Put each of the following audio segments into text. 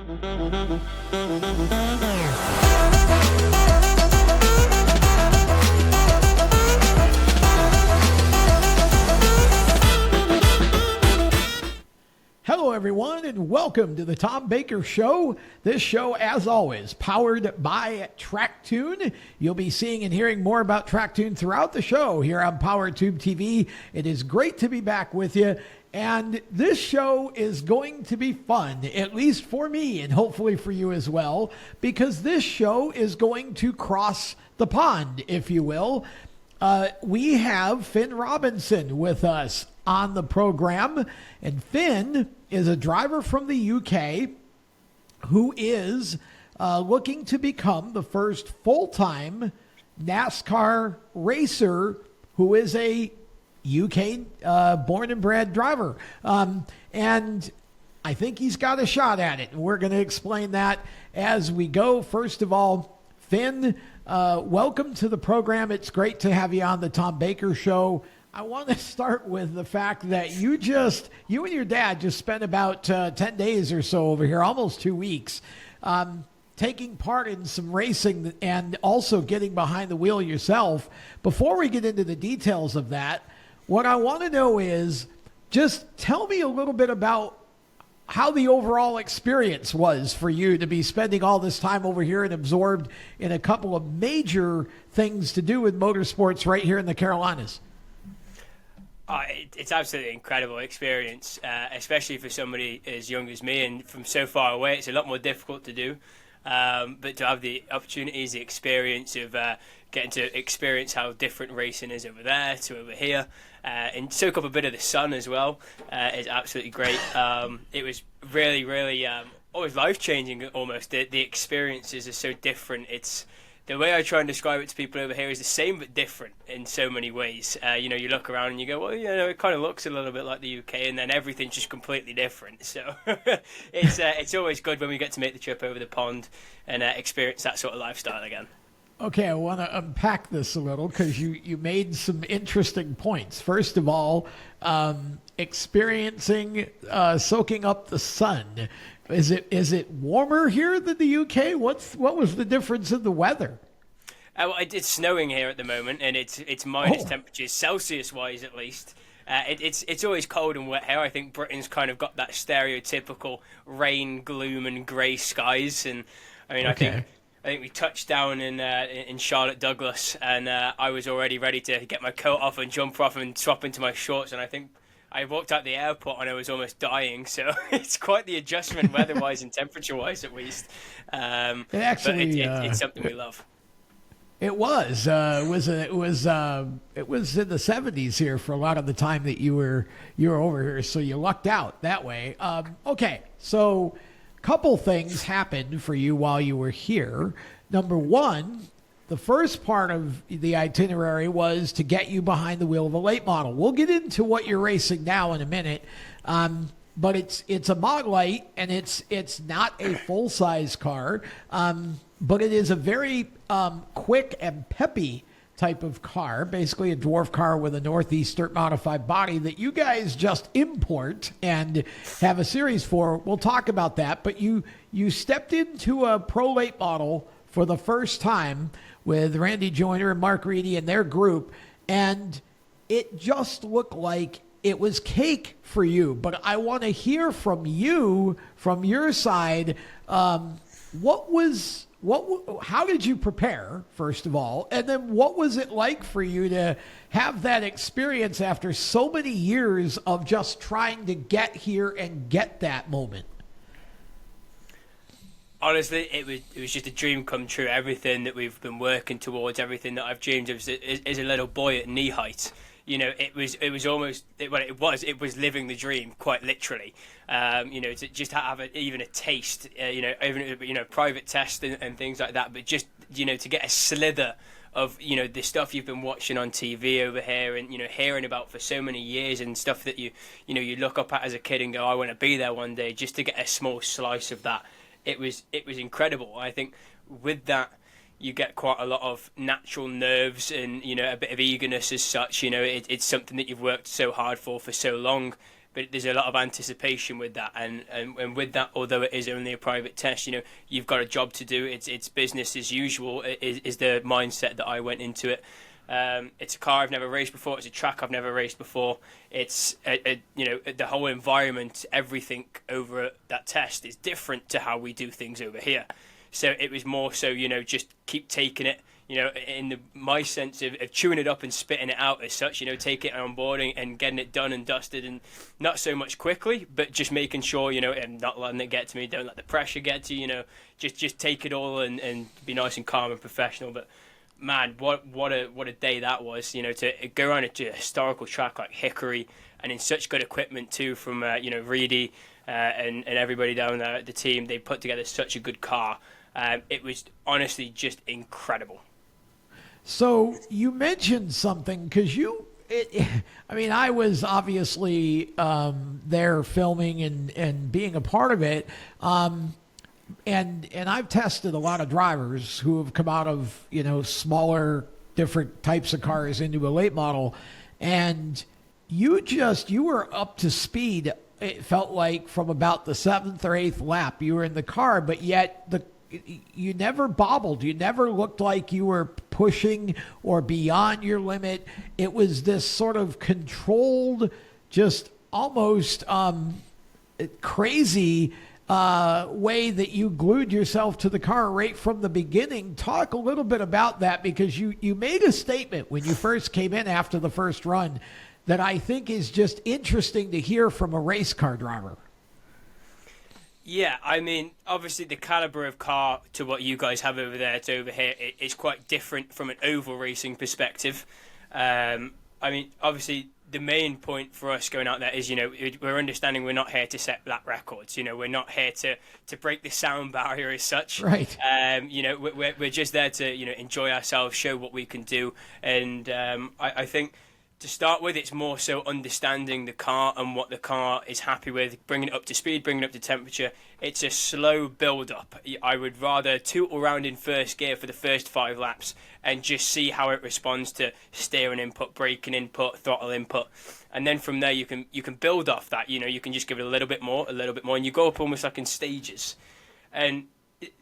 Hello, everyone, and welcome to the Tom Baker Show. This show, as always, powered by TrackTune. You'll be seeing and hearing more about TrackTune throughout the show here on PowerTube TV. It is great to be back with you, and this show is going to be fun, at least for me, and hopefully for you as well, because this show is going to cross the pond, if you will. We have Finn Robinson with us on the program, and Finn is a driver from the UK who is looking to become the first full-time NASCAR racer who is a UK born and bred driver. And I think he's got a shot at it, and we're going to explain that as we go. First of all, Finn, welcome to the program. It's great to have you on the Tom Baker Show. I want to start with the fact that you and your dad just spent about 10 days or so over here, almost 2 weeks, taking part in some racing and also getting behind the wheel yourself. Before we get into the details of that, what I want to know is just tell me a little bit about how the overall experience was for you to be spending all this time over here and absorbed in a couple of major things to do with motorsports right here in the Carolinas. It's absolutely incredible experience, especially for somebody as young as me and from so far away. It's a lot more difficult to do, but to have the opportunities, the experience of getting to experience how different racing is over there to over here, and soak up a bit of the sun as well is absolutely great. It was really, really always life-changing almost. The experiences are so different. It's the way I try and describe it to people over here is the same but different in so many ways. You look around and you go, well, it kind of looks a little bit like the UK, and then everything's just completely different. So it's always good when we get to make the trip over the pond and experience that sort of lifestyle again. Okay, I want to unpack this a little because you made some interesting points. First of all, experiencing soaking up the sun. Is it warmer here than the UK? What was the difference in the weather? Well, it's snowing here at the moment, and it's minus temperatures, Celsius-wise at least. It's always cold and wet here. I think Britain's kind of got that stereotypical rain, gloom, and grey skies. And I mean, okay. I think we touched down in Charlotte Douglas, and I was already ready to get my coat off and jump off and swap into my shorts. And I think I walked out the airport and I was almost dying. So it's quite the adjustment weather-wise and temperature-wise, at least. It's something we love. It was. It was in the 70s here for a lot of the time that you were over here. So you lucked out that way. Okay, so couple things happened for you while you were here. Number one, the first part of the itinerary was to get you behind the wheel of a late model. We'll get into what you're racing now in a minute, but it's a Mod Light, and it's not a full-size car, but it is a very quick and peppy type of car, basically a dwarf car with a Northeast dirt modified body that you guys just import and have a series for. We'll talk about that, but you stepped into a pro late model for the first time with Randy Joyner and Mark Reedy and their group, and it just looked like it was cake for you. But I want to hear from you, from your side, how did you prepare, first of all? And then what was it like for you to have that experience after so many years of just trying to get here and get that moment? Honestly, it was just a dream come true. Everything that we've been working towards, everything that I've dreamed of as a little boy at knee height. It was living the dream, quite literally. To just have even a taste, even private test and things like that. But just to get a slither of the stuff you've been watching on TV over here and hearing about for so many years, and stuff that you look up at as a kid and go, I want to be there one day. Just to get a small slice of that, it was incredible. I think with that, you get quite a lot of natural nerves and a bit of eagerness as such. It's something that you've worked so hard for so long, but there's a lot of anticipation with that, and with that, although it is only a private test, you've got a job to do. It's business as usual. Is the mindset that I went into it. It's a car I've never raced before. It's a track I've never raced before. It's the whole environment, everything over that test is different to how we do things over here. So it was more so, just keep taking it, in my sense of chewing it up and spitting it out as such, take it on board and getting it done and dusted, and not so much quickly, but just making sure, and not letting it get to me. Don't let the pressure get to you, just take it all and be nice and calm and professional. But man, what a day that was, to go around a historical track like Hickory, and in such good equipment too from Reedy and everybody down there at the team. They put together such a good car. It was honestly just incredible. So you mentioned something, because I was obviously there filming and being a part of it. And I've tested a lot of drivers who have come out of, smaller, different types of cars into a late model. And you were up to speed, it felt like, from about the 7th or 8th lap. You were in the car, but yet you never bobbled. You never looked like you were pushing or beyond your limit. It was this sort of controlled, just almost crazy way that you glued yourself to the car right from the beginning. Talk a little bit about that, because you made a statement when you first came in after the first run that I think is just interesting to hear from a race car driver. Yeah, obviously the caliber of car to what you guys have over there to over here is quite different from an oval racing perspective. Obviously the main point for us going out there is, we're understanding we're not here to set lap records. We're not here to break the sound barrier as such. Right. We're just there to, enjoy ourselves, show what we can do. And I think, to start with, it's more so understanding the car and what the car is happy with, bringing it up to speed, bringing it up to temperature. It's a slow build-up. I would rather tootle around in first gear for the first 5 laps and just see how it responds to steering input, braking input, throttle input. And then from there, you can build off that. You can just give it a little bit more, and you go up almost like in stages. And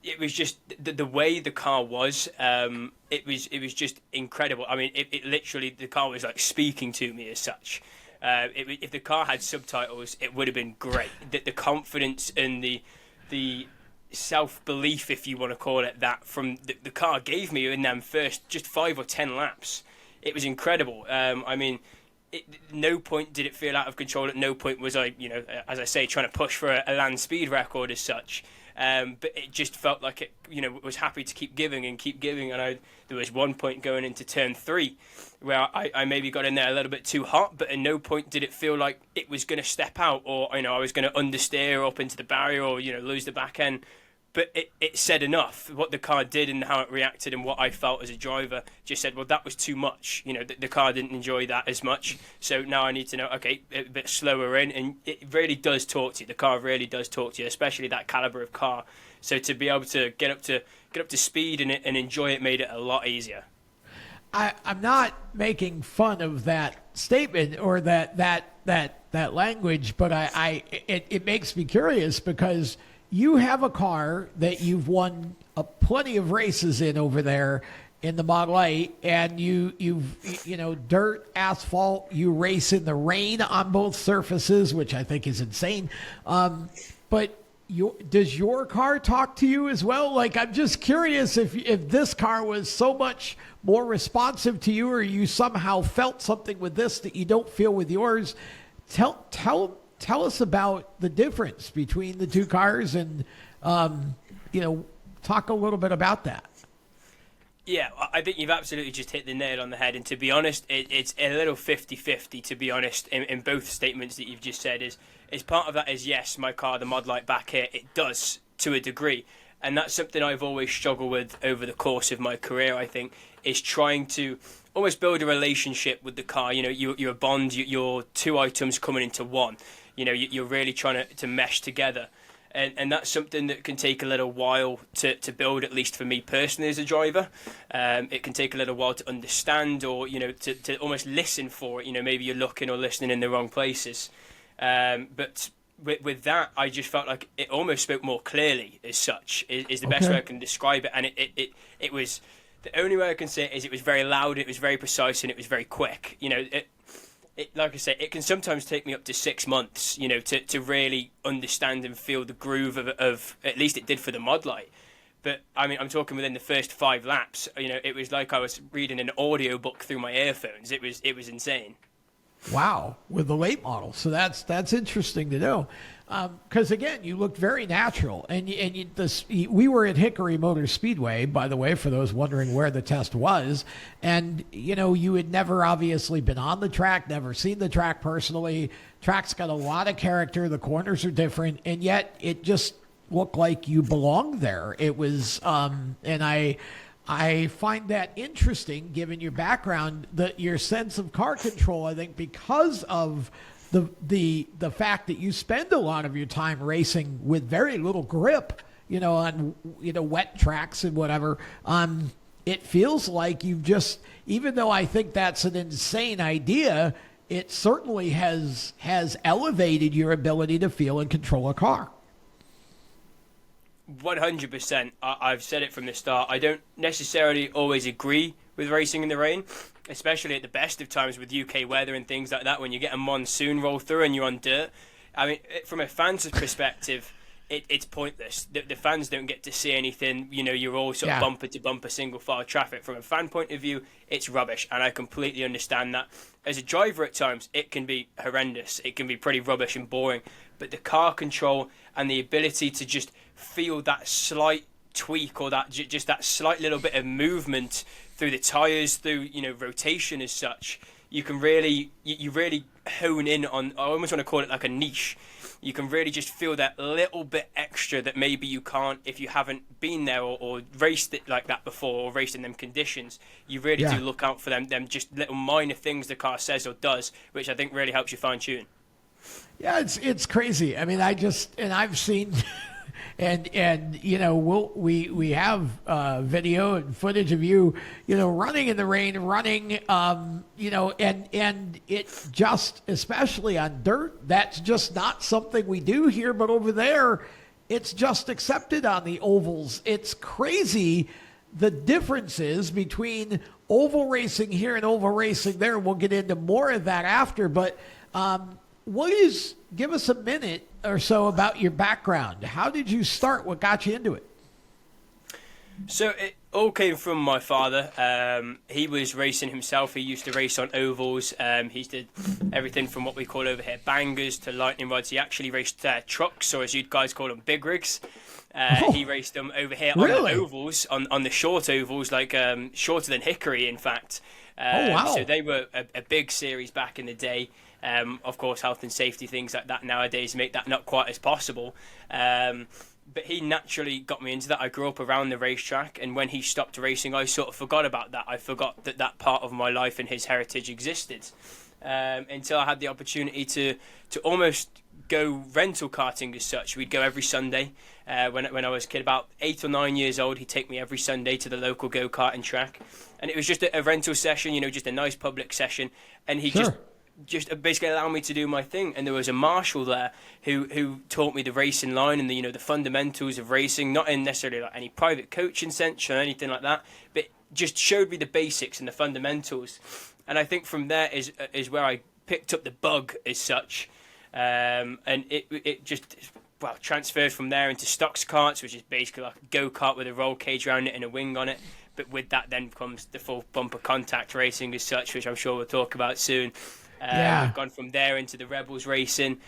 it was just the way the car was. It was just incredible. It literally, the car was like speaking to me as such. If the car had subtitles, it would have been great. The confidence and the self-belief, if you want to call it that, from the car gave me in them first just 5 or 10 laps. It was incredible. No point did it feel out of control. At no point was I, as I say, trying to push for a land speed record as such. But it just felt like it, was happy to keep giving. And there was one point going into turn 3 where I maybe got in there a little bit too hot, but at no point did it feel like it was going to step out, or, I was going to understeer up into the barrier, or, lose the back end. But it said enough. What the car did and how it reacted and what I felt as a driver just said, well, that was too much. The car didn't enjoy that as much. So now I need to know, okay, a bit slower in. And it really does talk to you. The car really does talk to you, especially that caliber of car. So to be able to get up to speed and enjoy it made it a lot easier. I'm not making fun of that statement or that language, but it makes me curious, because you have a car that you've won plenty of races in over there in the Model 8, and you've dirt, asphalt, you race in the rain on both surfaces, which I think is insane. But does your car talk to you as well? Like, I'm just curious if this car was so much more responsive to you, or you somehow felt something with this that you don't feel with yours. Tell us about the difference between the two cars, and, talk a little bit about that. Yeah, I think you've absolutely just hit the nail on the head. And to be honest, it's a little 50-50, to be honest, in both statements that you've just said. Is part of that is, yes, my car, the Mod Light back here, it does to a degree. And that's something I've always struggled with over the course of my career, I think, is trying to almost build a relationship with the car. You're a bond, you're 2 items coming into one. You're really trying to mesh together. And that's something that can take a little while to build, at least for me personally as a driver. It can take a little while to understand, or, to almost listen for it. Maybe you're looking or listening in the wrong places. But with that, I just felt like it almost spoke more clearly as such, is the best way I can describe it. And it was, the only way I can say it is it was very loud, it was very precise, and it was very quick. You know, like I say, it can sometimes take me up to 6 months, you know, to really understand and feel the groove of at least it did for the Mod Light. But I mean, I'm talking within the first 5 laps, you know, it was like I was reading an audio book through my earphones. It was insane. Wow, with the late model. So that's interesting to know. Because again, you looked very natural, and we were at Hickory Motor Speedway, by the way, for those wondering where the test was. And you know, you had never obviously been on the track, never seen the track personally. Track's got a lot of character. The corners are different, and yet it just looked like you belonged there. It was, and I find that interesting, given your background, that your sense of car control, I think, because of the fact that you spend a lot of your time racing with very little grip, you know, on, you know, wet tracks and whatever. It feels like you've just, even though I think that's an insane idea, it certainly has elevated your ability to feel and control a car. 100%. I've said it from the start. I don't necessarily always agree with racing in the rain, especially at the best of times with UK weather and things like that, when you get a monsoon roll through and you're on dirt. I mean, from a fan's perspective, it's pointless. The fans don't get to see anything. You know, you're all sort of bumper to bumper, single file traffic. From a fan point of view, it's rubbish, and I completely understand that. As a driver at times, it can be horrendous. It can be pretty rubbish and boring. But the car control and the ability to just feel that slight tweak or that just that slight little bit of movement through the tires, through, you know, rotation as such, you can really you really hone in on. I almost want to call it like a niche. You can really just feel that little bit extra that maybe you can't if you haven't been there or raced it like that before, or raced in them conditions. You really do look out for them just little minor things the car says or does, which I think really helps you fine tune. Yeah, it's crazy. I mean, I've seen, and you know, we have video and footage of you, you know, running in the rain, you know, and it just, especially on dirt, that's just not something we do here. But over there, it's just accepted on the ovals. It's crazy the differences between oval racing here and oval racing there. We'll get into more of that after, but. Give us a minute or so about your background. How did you start? What got you into it? So it all came from my father. He was racing himself. He used to race on ovals. He did everything from what we call over here bangers to lightning rods. He actually raced trucks, or as you guys call them, big rigs. He raced them over here on the ovals, on the short ovals, like shorter than Hickory, in fact. Wow. So they were a big series back in the day. Of course, health and safety, things like that nowadays make that not quite as possible. But he naturally got me into that. I grew up around the racetrack, and when he stopped racing, I sort of forgot about that. I forgot that part of my life and his heritage existed until I had the opportunity to almost go rental karting as such. We'd go every Sunday. When I was a kid, about 8 or 9 years old, he'd take me every Sunday to the local go-karting track. And it was just a rental session, you know, just a nice public session. And he just basically allowed me to do my thing. And there was a marshal there who taught me the racing line and the fundamentals of racing, not in necessarily like any private coaching sense or anything like that, but just showed me the basics and the fundamentals. And I think from there is where I picked up the bug as such. And it just transferred from there into stocks karts, which is basically like a go-kart with a roll cage around it and a wing on it. But with that then comes the full bumper contact racing as such, which I'm sure we'll talk about soon. We've gone from there into the Rebels racing,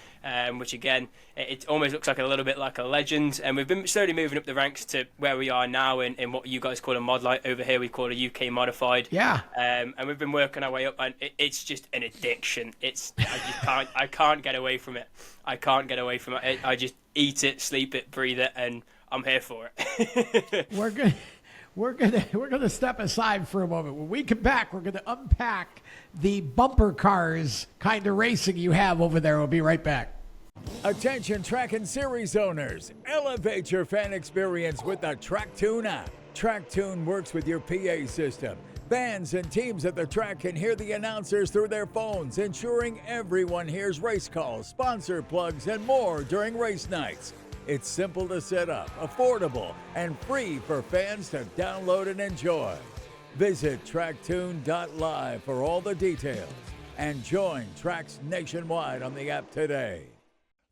which again, it almost looks like a little bit like a legend. And we've been slowly moving up the ranks to where we are now in what you guys call a mod light. Over here we call a UK modified. Yeah. And we've been working our way up, and it's just an addiction. I can't get away from it. I can't get away from it. I just eat it, sleep it, breathe it, and I'm here for it. We're gonna step aside for a moment. When we come back, we're gonna unpack the bumper cars kind of racing you have over there. We'll be right back. Attention track and series owners, elevate your fan experience with the TrackTune app. TrackTune works with your PA system, Fans and teams at the track can hear the announcers through their phones, ensuring everyone hears race calls, sponsor plugs, and more during race nights. It's simple to set up, affordable, and free for fans to download and enjoy. Visit tracktune.live for all the details and join tracks nationwide on the app today.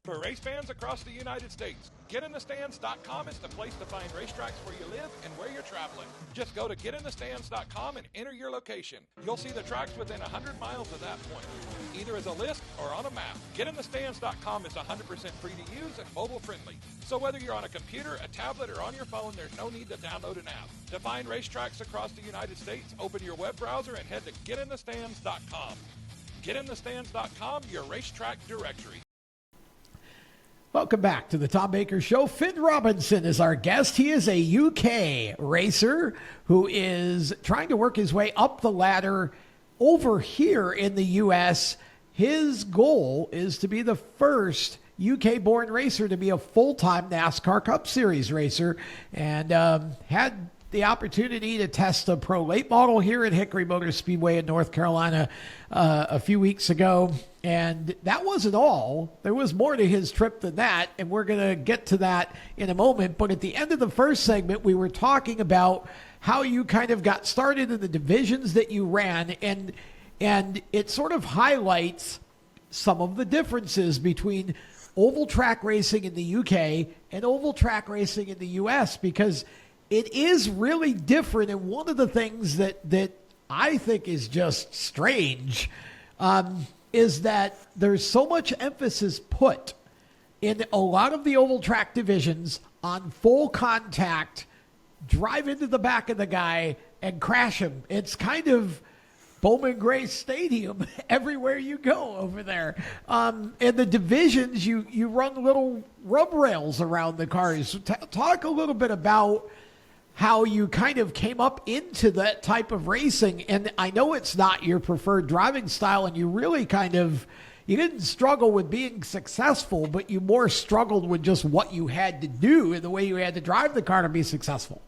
For race fans across the United States, GetInTheStands.com is the place to find racetracks where you live and where you're traveling. Just go to GetInTheStands.com and enter your location. You'll see the tracks within 100 miles of that point, either as a list or on a map. GetInTheStands.com is 100% free to use and mobile friendly. So whether you're on a computer, a tablet, or on your phone, there's no need to download an app. To find racetracks across the United States, open your web browser and head to GetInTheStands.com. GetInTheStands.com, your racetrack directory. Welcome back to the Tom Baker Show. Finn Robinson is our guest. He is a UK racer who is trying to work his way up the ladder over here in the U.S. His goal is to be the first UK-born racer to be a full-time NASCAR Cup Series racer, and had the opportunity to test a pro late model here at Hickory Motor Speedway in North Carolina a few weeks ago. And that wasn't all. There was more to his trip than that, and we're going to get to that in a moment. But at the end of the first segment, we were talking about how you kind of got started in the divisions that you ran, and it sort of highlights some of the differences between oval track racing in the UK and oval track racing in the US, because it is really different. And one of the things that I think is just strange is that there's so much emphasis put in a lot of the oval track divisions on full contact, drive into the back of the guy and crash him. It's kind of Bowman Gray Stadium everywhere you go over there. In the divisions, you run little rub rails around the cars. Talk a little bit about how you kind of came up into that type of racing. And I know it's not your preferred driving style, and you really you didn't struggle with being successful, but you more struggled with just what you had to do and the way you had to drive the car to be successful.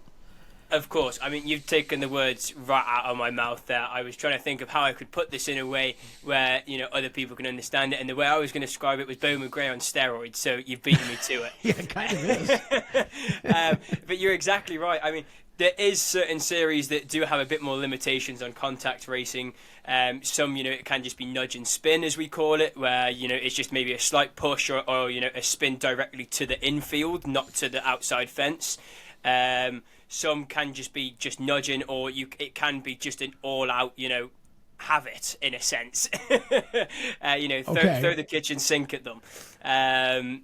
Of course. I mean, you've taken the words right out of my mouth there. I was trying to think of how I could put this in a way where, other people can understand it. And the way I was going to describe it was Bowman Gray on steroids. So you've beaten me to it. Yeah, it kind of is. But you're exactly right. I mean, there is certain series that do have a bit more limitations on contact racing. Some, it can just be nudge and spin, as we call it, where, it's just maybe a slight push or a spin directly to the infield, not to the outside fence. Some can just be just nudging, or it can be just an all-out, have it, in a sense. Throw the kitchen sink at them.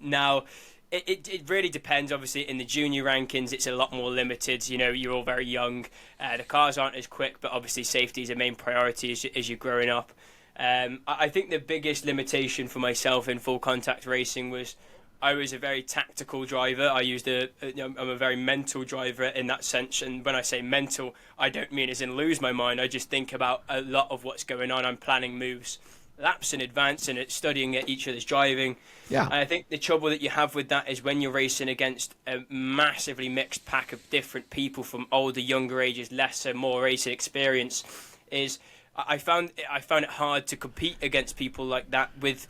Now, it really depends. Obviously, in the junior rankings, it's a lot more limited. You're all very young. The cars aren't as quick, but obviously safety is a main priority as you're growing up. I think the biggest limitation for myself in full contact racing was I was a very tactical driver. I'm a very mental driver in that sense. And when I say mental, I don't mean as in lose my mind. I just think about a lot of what's going on. I'm planning moves laps in advance and studying at each other's driving. Yeah. And I think the trouble that you have with that is when you're racing against a massively mixed pack of different people from older, younger ages, lesser, more racing experience, is I found it hard to compete against people like that with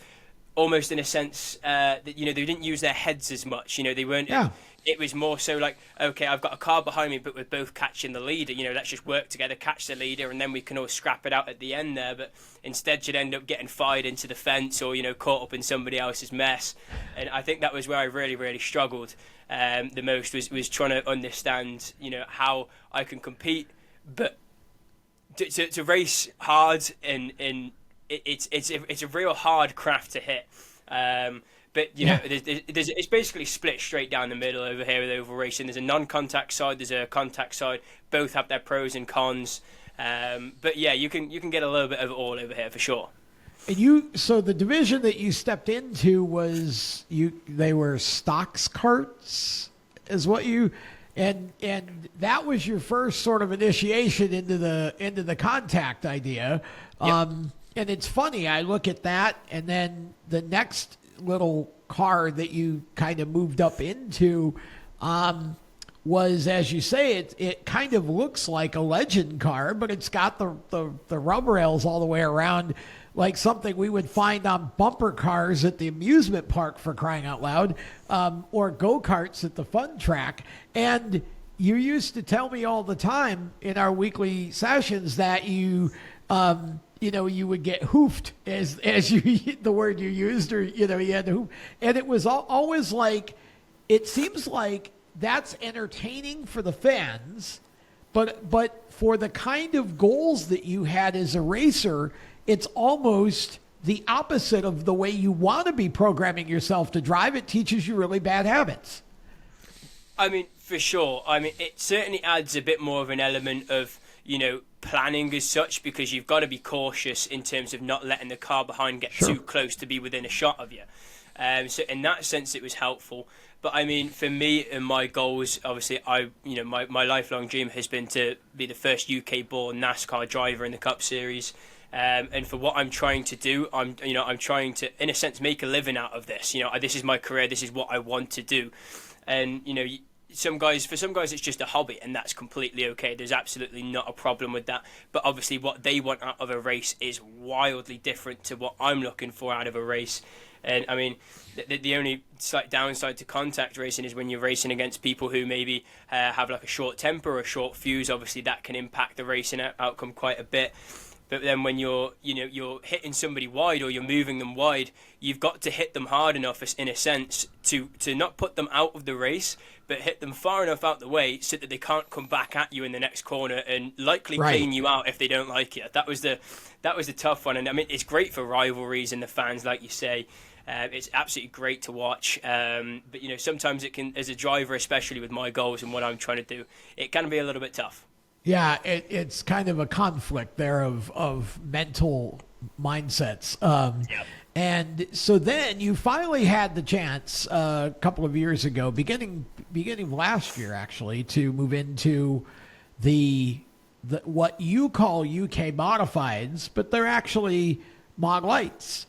almost in a sense that they didn't use their heads as much. They weren't. Yeah. It was more so like, okay, I've got a car behind me, but we're both catching the leader. Let's just work together, catch the leader, and then we can all scrap it out at the end there. But instead, you'd end up getting fired into the fence or caught up in somebody else's mess. And I think that was where I really, really struggled the most was trying to understand how I can compete, but to race hard and it's a real hard craft to hit. But it's basically split straight down the middle over here with oval racing. There's a non-contact side, there's a contact side. Both have their pros and cons. But yeah, you can get a little bit of it all over here for sure. And so the division that you stepped into was they were stocks carts, is what and that was your first sort of initiation into the contact idea. Yep. And it's funny, I look at that, and then the next little car that you kind of moved up into was, as you say, it kind of looks like a legend car, but it's got the rub rails all the way around, like something we would find on bumper cars at the amusement park, for crying out loud, or go-karts at the fun track. And you used to tell me all the time in our weekly sessions that you would get hoofed, as you the word you used, or you had to hoof. And it was always like, it seems like that's entertaining for the fans, but for the kind of goals that you had as a racer, it's almost the opposite of the way you want to be programming yourself to drive. It teaches you really bad habits. I mean, for sure. I mean, it certainly adds a bit more of an element of, planning as such, because you've got to be cautious in terms of not letting the car behind get too close to be within a shot of you. So in that sense, it was helpful. But I mean, for me and my goals, obviously, my lifelong dream has been to be the first UK-born NASCAR driver in the Cup Series. And for what I'm trying to do, I'm trying to, in a sense, make a living out of this. This is my career. This is what I want to do. And for some guys, it's just a hobby, and that's completely okay. There's absolutely not a problem with that. But obviously, what they want out of a race is wildly different to what I'm looking for out of a race. And I mean, the only slight downside to contact racing is when you're racing against people who maybe have like a short temper or a short fuse. Obviously, that can impact the racing outcome quite a bit. But then when you're hitting somebody wide, or you're moving them wide, you've got to hit them hard enough, in a sense, to not put them out of the race, but hit them far enough out the way so that they can't come back at you in the next corner and likely clean you out if they don't like it. That was the tough one. And I mean, it's great for rivalries and the fans, like you say. It's absolutely great to watch. But sometimes it can, as a driver, especially with my goals and what I'm trying to do, it can be a little bit tough. Yeah, it's kind of a conflict there of mental mindsets. And so then you finally had the chance a couple of years ago, beginning of last year actually, to move into the what you call UK modifieds, but they're actually Mod Lights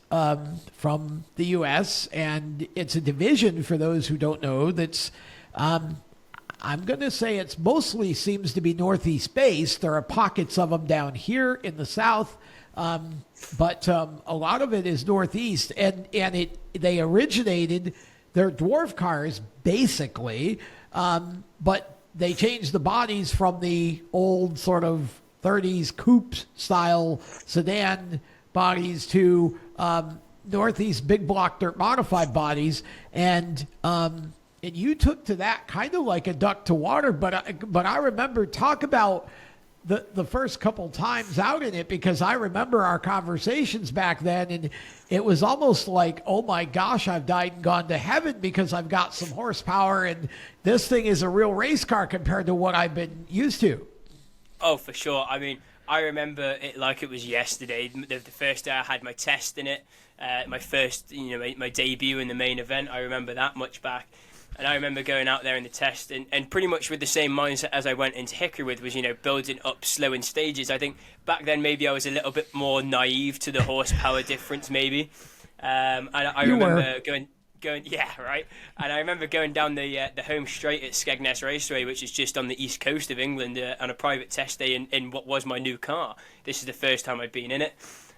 from the US, and it's a division, for those who don't know, that's I'm going to say it's mostly seems to be Northeast based. There are pockets of them down here in the South, but a lot of it is Northeast. And they originated, they're dwarf cars basically, but they changed the bodies from the old sort of 30s coupe style sedan bodies to Northeast big block dirt modified bodies. And you took to that kind of like a duck to water, but I remember talk about the first couple times out in it, because I remember our conversations back then, and it was almost like, oh my gosh, I've died and gone to heaven because I've got some horsepower, and this thing is a real race car compared to what I've been used to. Oh, for sure. I mean, I remember it like it was yesterday. The first day I had my test in it, my first, my debut in the main event. I remember that much back. And I remember going out there in the test and pretty much with the same mindset as I went into Hickory with, was, building up slow in stages. I think back then maybe I was a little bit more naive to the horsepower difference maybe. And I remember going, yeah, right. And I remember going down the home straight at Skegness Raceway, which is just on the east coast of England, on a private test day in what was my new car. This is the first time I'd been in it.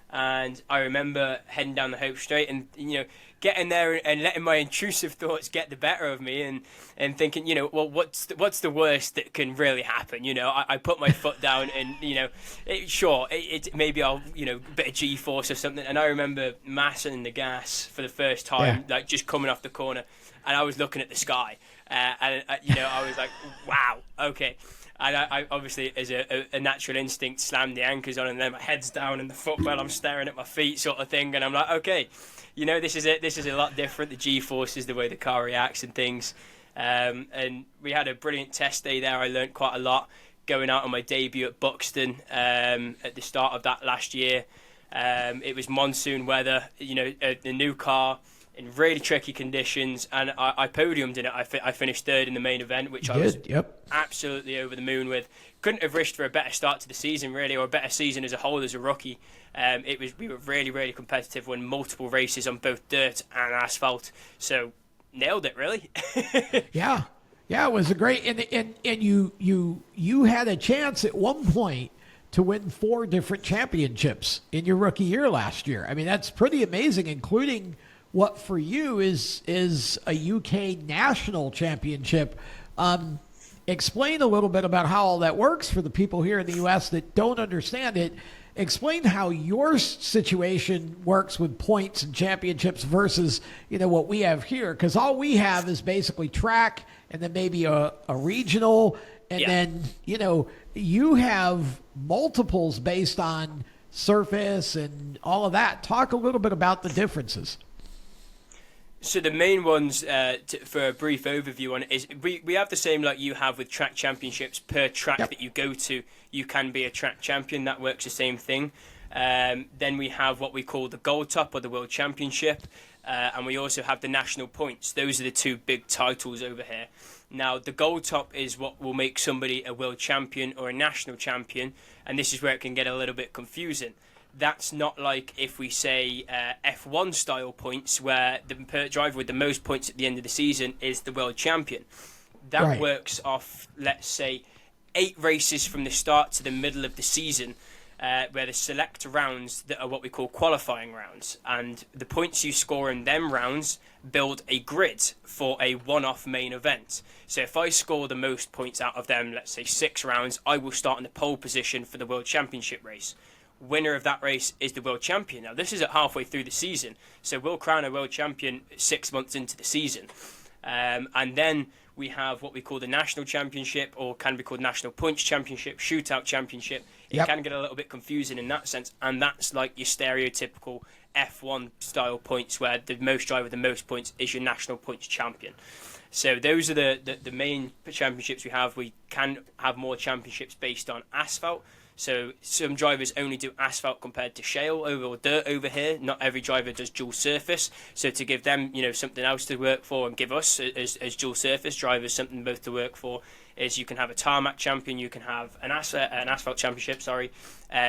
And I remember heading down the home straight and, getting there and letting my intrusive thoughts get the better of me and thinking, well, what's the worst that can really happen? I put my foot down and, maybe I'll, a bit of G-force or something. And I remember massing the gas for the first time, like just coming off the corner. And I was looking at the sky. I was like, wow, okay. And I obviously, as a natural instinct, slammed the anchors on, and then my head's down and the footwell, I'm staring at my feet sort of thing. And I'm like, okay, this is it. This is a lot different. The G-force is the way the car reacts and things. And we had a brilliant test day there. I learned quite a lot going out on my debut at Buxton at the start of that last year. It was monsoon weather, the new car in really tricky conditions, and I podiumed in it. I finished third in the main event, which I was absolutely over the moon with. Couldn't have wished for a better start to the season, really, or a better season as a whole as a rookie. We were really, really competitive, won multiple races on both dirt and asphalt, so nailed it, really. Yeah. Yeah, it was a great, and you had a chance at one point to win 4 different championships in your rookie year last year. I mean, that's pretty amazing, including what for you is a UK national championship. Explain a little bit about how all that works for the people here in the U.S. that don't understand it. Explain how your situation works with points and championships versus, what we have here. Because all we have is basically track and then maybe a regional. And then, you have multiples based on surface and all of that. Talk a little bit about the differences. So the main ones, for a brief overview on it, is we have the same like you have with track championships. Per track that you go to, you can be a track champion. That works the same thing. Then we have what we call the Gold Top or the World Championship. And we also have the national points. Those are the 2 big titles over here. Now, the Gold Top is what will make somebody a world champion or a national champion. And this is where it can get a little bit confusing. That's not like if we say F1 style points where the driver with the most points at the end of the season is the world champion. That works off, let's say, 8 races from the start to the middle of the season, where the select rounds that are what we call qualifying rounds. And the points you score in them rounds build a grid for a one-off main event. So if I score the most points out of them, let's say 6 rounds, I will start in the pole position for the World Championship race. Winner of that race is the world champion. Now, this is at halfway through the season, so we'll crown a world champion 6 months into the season. And then we have what we call the national championship, or can be called national points championship, shootout championship. It can get a little bit confusing in that sense, and that's like your stereotypical F1 style points, where the most driver with the most points is your national points champion. So those are the main championships we have. We can have more championships based on asphalt. So some drivers only do asphalt compared to shale or dirt over here. Not every driver does dual surface. So to give them, something else to work for, and give us as dual surface drivers something both to work for, is you can have a tarmac champion, you can have an asphalt championship.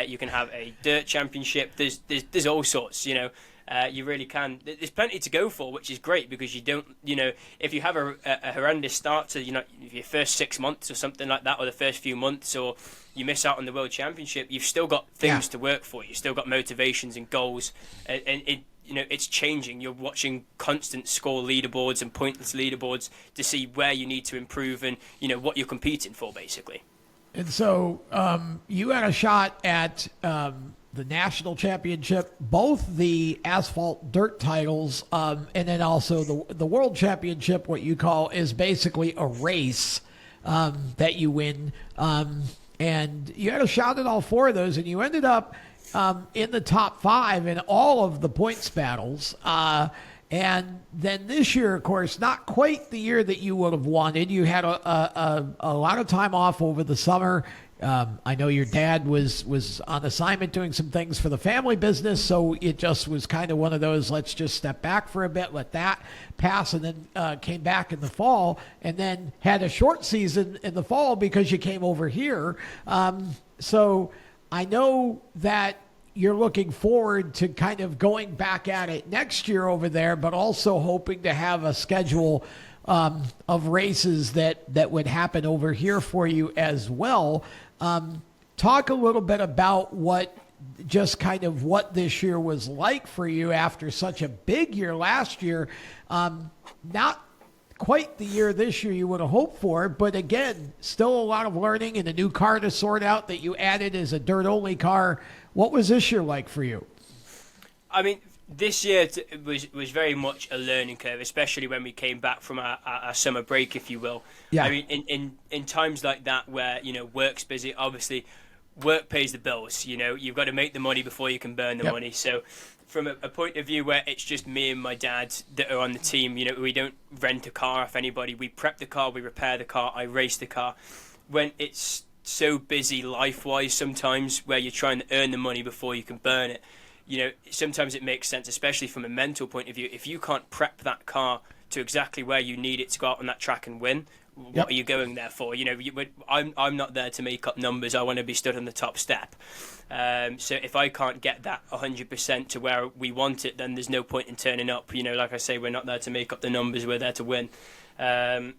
You can have a dirt championship. There's all sorts. You really can. There's plenty to go for, which is great, because you don't, if you have a horrendous start to, your first 6 months or something like that, or the first few months, or you miss out on the World Championship, you've still got things to work for. You've still got motivations and goals, and it's changing. You're watching constant score leaderboards and pointless leaderboards to see where you need to improve and, what you're competing for, basically. And so you had a shot at the national championship, both the asphalt dirt titles, and then also the world championship. What you call is basically a race that you win, and you had a shot at all 4 of those, and you ended up in the top 5 in all of the points battles. And then this year, of course, not quite the year that you would have wanted. You had a lot of time off over the summer. I know your dad was on assignment doing some things for the family business, so it just was kind of one of those, let's just step back for a bit, let that pass, and then came back in the fall, and then had a short season in the fall because you came over here. So I know that you're looking forward to kind of going back at it next year over there, but also hoping to have a schedule of races that would happen over here for you as well. Talk a little bit about what this year was like for you after such a big year last year. Not quite the year this year you would have hoped for, but again, still a lot of learning and a new car to sort out that you added as a dirt-only car. What was this year like for you? I mean, this year was very much a learning curve, especially when we came back from our summer break, if you will. Yeah. I mean, in times like that where, work's busy, obviously work pays the bills. You've got to make the money before you can burn the money. So from a point of view where it's just me and my dad that are on the team, we don't rent a car off anybody. We prep the car, we repair the car, I race the car. When it's so busy life-wise sometimes where you're trying to earn the money before you can burn it, sometimes it makes sense, especially from a mental point of view. If you can't prep that car to exactly where you need it to go out on that track and win, what are you going there for? I'm not there to make up numbers. I want to be stood on the top step. So if I can't get that 100% to where we want it, then there's no point in turning up. Like I say, we're not there to make up the numbers. We're there to win. And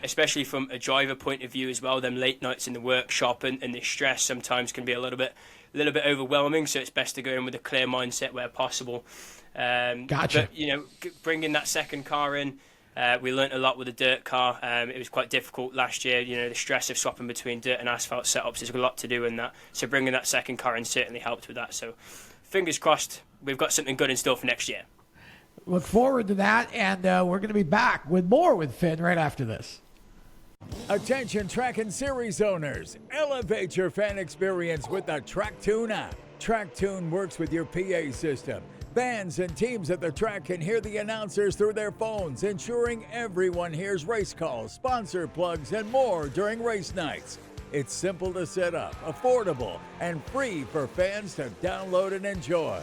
especially from a driver point of view as well, them late nights in the workshop and the stress sometimes can be a little bit overwhelming. So it's best to go in with a clear mindset where possible. Gotcha. But bringing that second car in, we learnt a lot with the dirt car. It was quite difficult last year. The stress of swapping between dirt and asphalt setups, there's a lot to do in that. So bringing that second car in certainly helped with that. So fingers crossed, we've got something good in store for next year. Look forward to that, and we're going to be back with more with Finn right after this. Attention track and series owners, elevate your fan experience with the TrackTune app. TrackTune works with your PA system. Fans and teams at the track can hear the announcers through their phones, ensuring everyone hears race calls, sponsor plugs, and more during race nights. It's simple to set up, affordable, and free for fans to download and enjoy.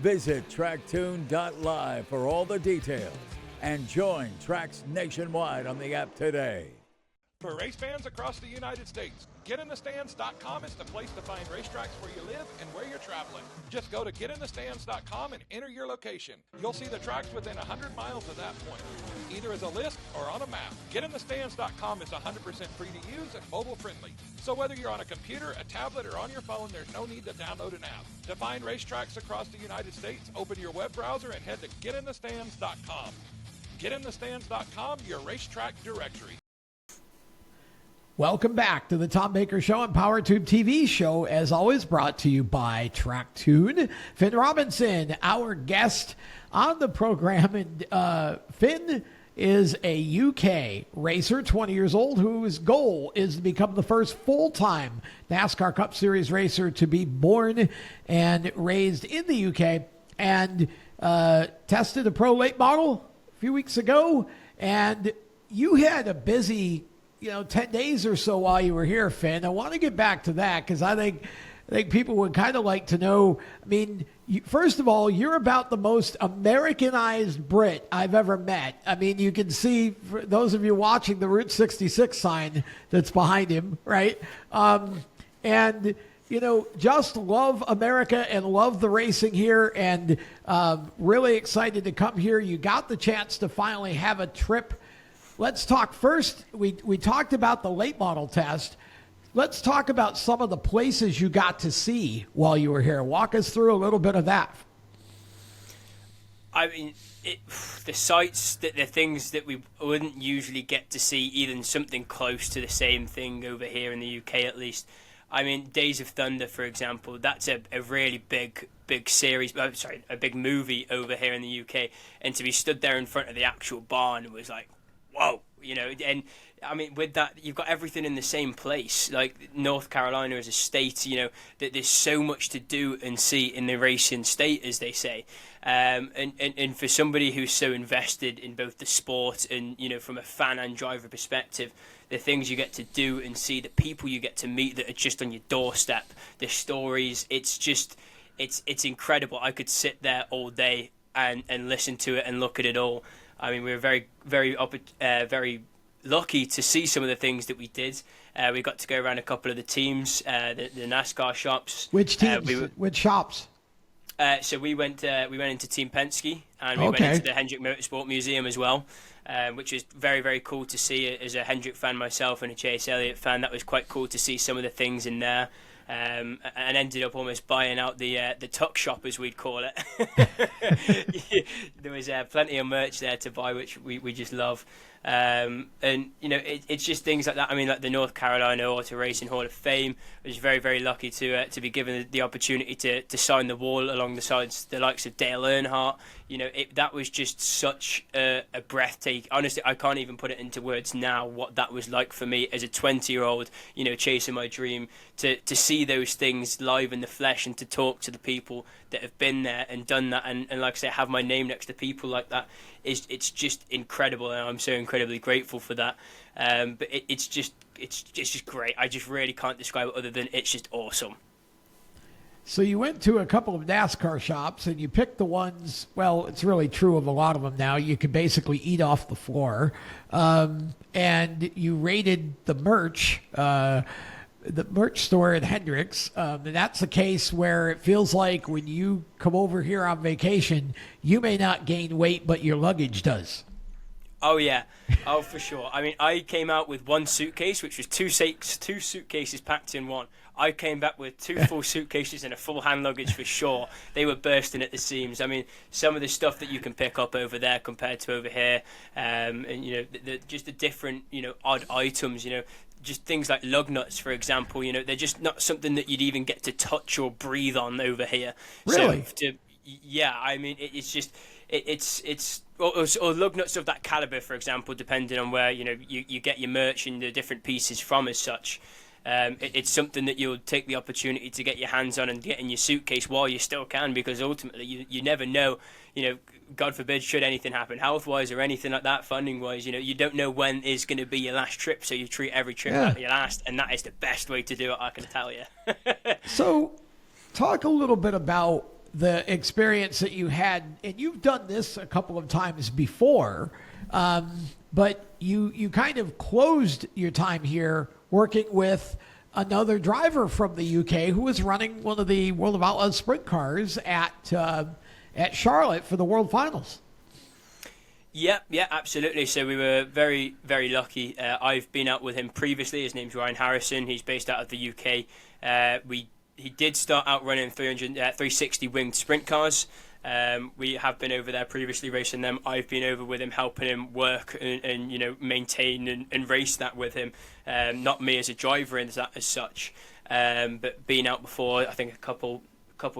Visit tracktune.live for all the details and join tracks nationwide on the app today. For race fans across the United States, GetInTheStands.com is the place to find racetracks where you live and where you're traveling. Just go to GetInTheStands.com and enter your location. You'll see the tracks within 100 miles of that point, either as a list or on a map. GetInTheStands.com is 100% free to use and mobile friendly. So whether you're on a computer, a tablet, or on your phone, there's no need to download an app. To find racetracks across the United States, open your web browser and head to GetInTheStands.com. GetInTheStands.com, your racetrack directory. Welcome back to the Tom Baker Show and PowerTube TV show, as always brought to you by TrackTune. Finn Robinson, our guest on the program. And Finn is a UK racer, 20 years old, whose goal is to become the first full-time NASCAR Cup Series racer to be born and raised in the UK, and tested a pro late model a few weeks ago. And you had a busy 10 days or so while you were here, Finn. I want to get back to that because I think people would kind of like to know. I mean, first of all, you're about the most Americanized Brit I've ever met. I mean, you can see, for those of you watching, the Route 66 sign that's behind him, right? And, just love America and love the racing here, and really excited to come here. You got the chance to finally have a trip. Let's talk first. We talked about the late model test. Let's talk about some of the places you got to see while you were here. Walk us through a little bit of that. I mean, the sites, the things that we wouldn't usually get to see, even something close to the same thing over here in the UK at least. I mean, Days of Thunder, for example, that's a really big series, a big movie over here in the UK. And to be stood there in front of the actual barn was like, whoa, and I mean, with that, you've got everything in the same place. Like North Carolina as a state, that there's so much to do and see in the racing state, as they say. And for somebody who's so invested in both the sport and, from a fan and driver perspective, the things you get to do and see, the people you get to meet that are just on your doorstep, the stories, it's incredible. I could sit there all day and listen to it and look at it all. I mean, we were very, very, very lucky to see some of the things that we did. We got to go around a couple of the teams, the NASCAR shops. Which teams? Which shops? So we went into Team Penske, and we went into the Hendrick Motorsport Museum as well, which was very, very cool to see. As a Hendrick fan myself and a Chase Elliott fan, that was quite cool to see some of the things in there. And ended up almost buying out the tuck shop, as we'd call it. There was plenty of merch there to buy, which we just love. And it's just things like that. I mean, like the North Carolina Auto Racing Hall of Fame, I was very, very lucky to be given the opportunity to sign the wall along the sides, the likes of Dale Earnhardt. That was just such a breathtaking. Honestly, I can't even put it into words now what that was like for me as a 20-year-old, chasing my dream, to see those things live in the flesh and to talk to the people that have been there and done that, and like I say, have my name next to people like that. It's just incredible, and I'm so incredibly grateful for that. But it's just great. I just really can't describe it other than it's just awesome. So you went to a couple of NASCAR shops and you picked the ones, well, it's really true of a lot of them now, you can basically eat off the floor. And you rated the merch store at Hendricks. And that's a case where it feels like when you come over here on vacation, you may not gain weight, but your luggage does. Oh yeah, oh for sure. I mean, I came out with one suitcase, which was two suitcases packed in one. I came back with two full suitcases and a full hand luggage for sure. They were bursting at the seams. I mean, some of the stuff that you can pick up over there compared to over here, and just the different odd items. Just things like lug nuts, for example. They're just not something that you'd even get to touch or breathe on over here. Really? Yeah, I mean, it's just it's or lug nuts of that caliber, for example, depending on where you get your merch and the different pieces from as such. It's something that you'll take the opportunity to get your hands on and get in your suitcase while you still can, because ultimately you never know, God forbid, should anything happen health-wise or anything like that, funding-wise, you don't know when is going to be your last trip, so you treat every trip like your last, and that is the best way to do it, I can tell you. So talk a little bit about the experience that you had, and you've done this a couple of times before, but you kind of closed your time here working with another driver from the UK who was running one of the World of Outlaws sprint cars at Charlotte for the World Finals. Yeah, absolutely. So we were very, very lucky. I've been out with him previously. His name's Ryan Harrison. He's based out of the UK. He did start out running 360 winged sprint cars. We have been over there previously racing them. I've been over with him, helping him work and maintain and race that with him. Not me as a driver in that as such, but being out before. I think a couple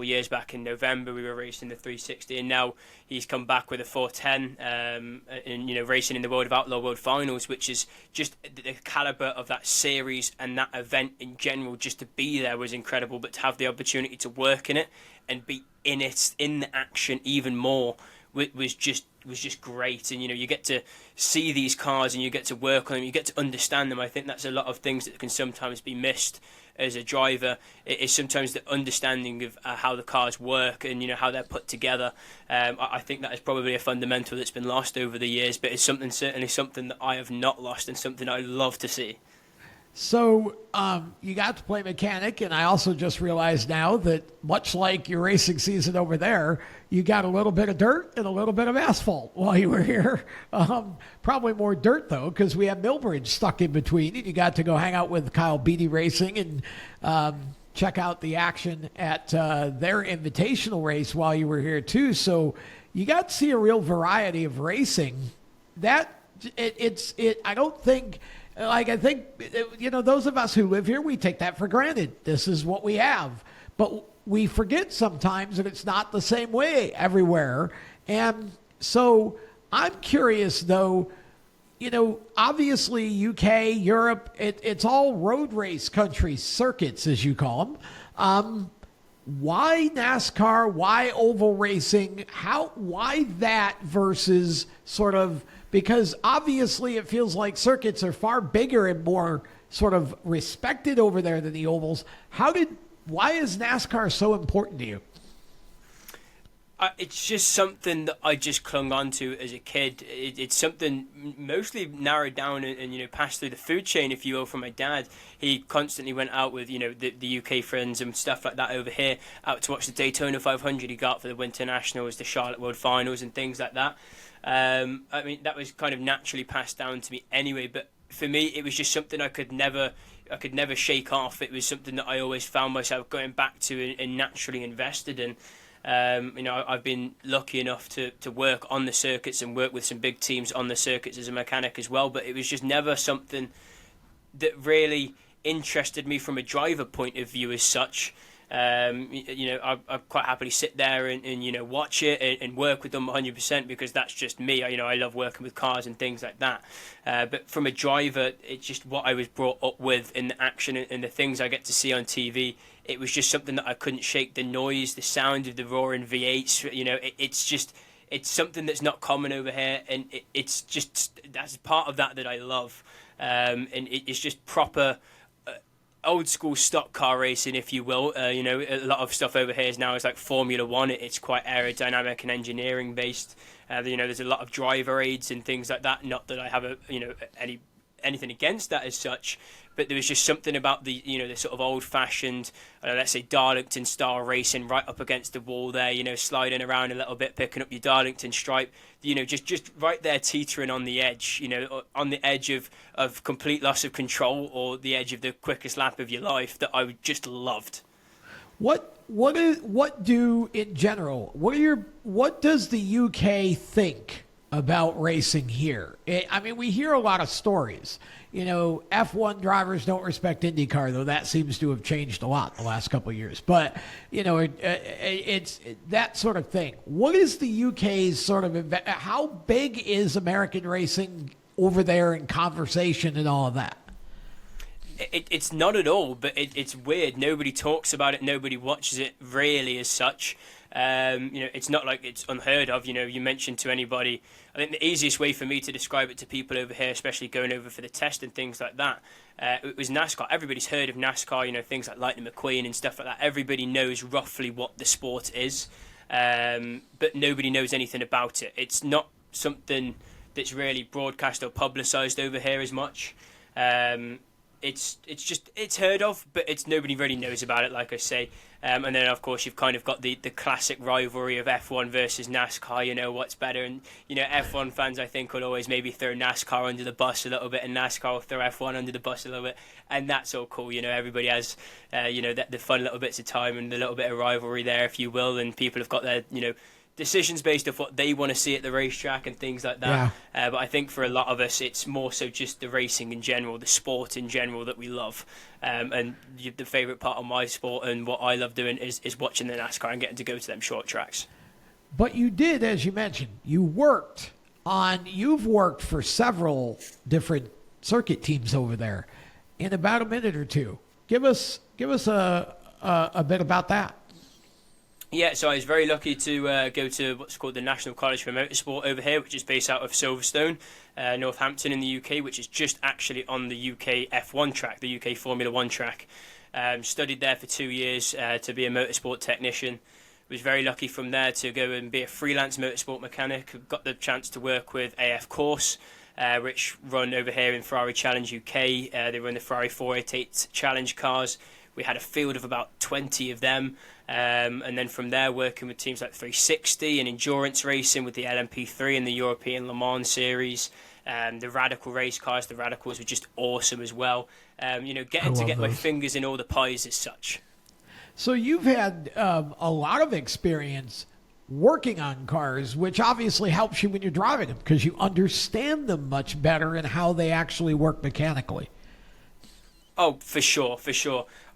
years back in November we were racing the 360, and now he's come back with a 410 and racing in the World of Outlaw World Finals, which is just the caliber of that series and that event in general. Just to be there was incredible, but to have the opportunity to work in it and be in the action even more was just great. And you get to see these cars and you get to work on them, you get to understand them. I think that's a lot of things that can sometimes be missed as a driver. It is sometimes the understanding of how the cars work and how they're put together. I think that is probably a fundamental that's been lost over the years, but it's certainly something that I have not lost and something I love to see. So you got to play mechanic, and I also just realized now that much like your racing season over there, you got a little bit of dirt and a little bit of asphalt while you were here. Probably more dirt, though, because we have Millbridge stuck in between, and you got to go hang out with Kyle Beatty Racing and check out the action at their invitational race while you were here, too. So you got to see a real variety of racing. I don't think... I think, those of us who live here, we take that for granted. This is what we have. But we forget sometimes that it's not the same way everywhere. And so I'm curious, though, obviously UK, Europe, it's all road race countries, circuits, as you call them. Why NASCAR? Why oval racing? Why that versus sort of... Because obviously it feels like circuits are far bigger and more sort of respected over there than the ovals. Why is NASCAR so important to you? It's just something that I just clung on to as a kid. It's something mostly narrowed down and passed through the food chain, if you will, from my dad. He constantly went out with the UK friends and stuff like that over here, out to watch the Daytona 500 he got for the Winter Nationals, the Charlotte World Finals and things like that. I mean, that was kind of naturally passed down to me anyway, but for me it was just something I could never shake off. It was something that I always found myself going back to and naturally invested in. I've been lucky enough to work on the circuits and work with some big teams on the circuits as a mechanic as well, but it was just never something that really interested me from a driver point of view as such. I quite happily sit there and watch it and work with them 100% because that's just me. I love working with cars and things like that. But from a driver, it's just what I was brought up with in the action and the things I get to see on TV. It was just something that I couldn't shake. The noise, the sound of the roaring V8s, it's something that's not common over here, and it's just that's part of that I love. And it's just proper old school stock car racing, if you will. A lot of stuff over here now is like Formula One. It's quite aerodynamic and engineering based. There's a lot of driver aids and things like that. Not that I have anything against that as such, but there was just something about the the sort of old-fashioned, let's say Darlington style racing, right up against the wall there, sliding around a little bit, picking up your Darlington stripe, just right there teetering on the edge, on the edge of complete loss of control or the edge of the quickest lap of your life, that I just loved. What does the UK think about racing here? I mean, we hear a lot of stories. F1 drivers don't respect IndyCar, though that seems to have changed a lot the last couple of years. But, it's that sort of thing. What is the UK's sort of, how big is American racing over there in conversation and all of that? It's not at all, but it's weird. Nobody talks about it. Nobody watches it really as such. It's not like it's unheard of. You mentioned to anybody, I think the easiest way for me to describe it to people over here, especially going over for the test and things like that, it was NASCAR. Everybody's heard of NASCAR, things like Lightning McQueen and stuff like that. Everybody knows roughly what the sport is, but nobody knows anything about it. It's not something that's really broadcast or publicised over here as much. It's heard of, but nobody really knows about it, like I say. And then, of course, you've kind of got the classic rivalry of F1 versus NASCAR, what's better. And, F1 fans, I think, will always maybe throw NASCAR under the bus a little bit, and NASCAR will throw F1 under the bus a little bit. And that's all cool, everybody has, the fun little bits of time and the little bit of rivalry there, if you will. And people have got their, decisions based off what they want to see at the racetrack and things like that. Yeah. But I think for a lot of us, it's more so just the racing in general, the sport in general that we love. And the favourite part of my sport and what I love doing is watching the NASCAR and getting to go to them short tracks. But you did, as you mentioned, you've worked for several different circuit teams over there in about a minute or two. Give us a bit about that. Yeah, so I was very lucky to go to what's called the National College for Motorsport over here, which is based out of Silverstone, Northampton in the UK, which is just actually on the UK F1 track, the UK Formula 1 track. Studied there for 2 years to be a motorsport technician. Was very lucky from there to go and be a freelance motorsport mechanic. Got the chance to work with AF Course, which run over here in Ferrari Challenge UK. They run the Ferrari 488 Challenge cars. We had a field of about 20 of them. And then from there, working with teams like 360 and endurance racing with the LMP3 and the European Le Mans Series. The Radical race cars, the Radicals were just awesome as well. Getting to get my fingers in all the pies as such. So you've had a lot of experience working on cars, which obviously helps you when you're driving them because you understand them much better and how they actually work mechanically. Oh, for sure.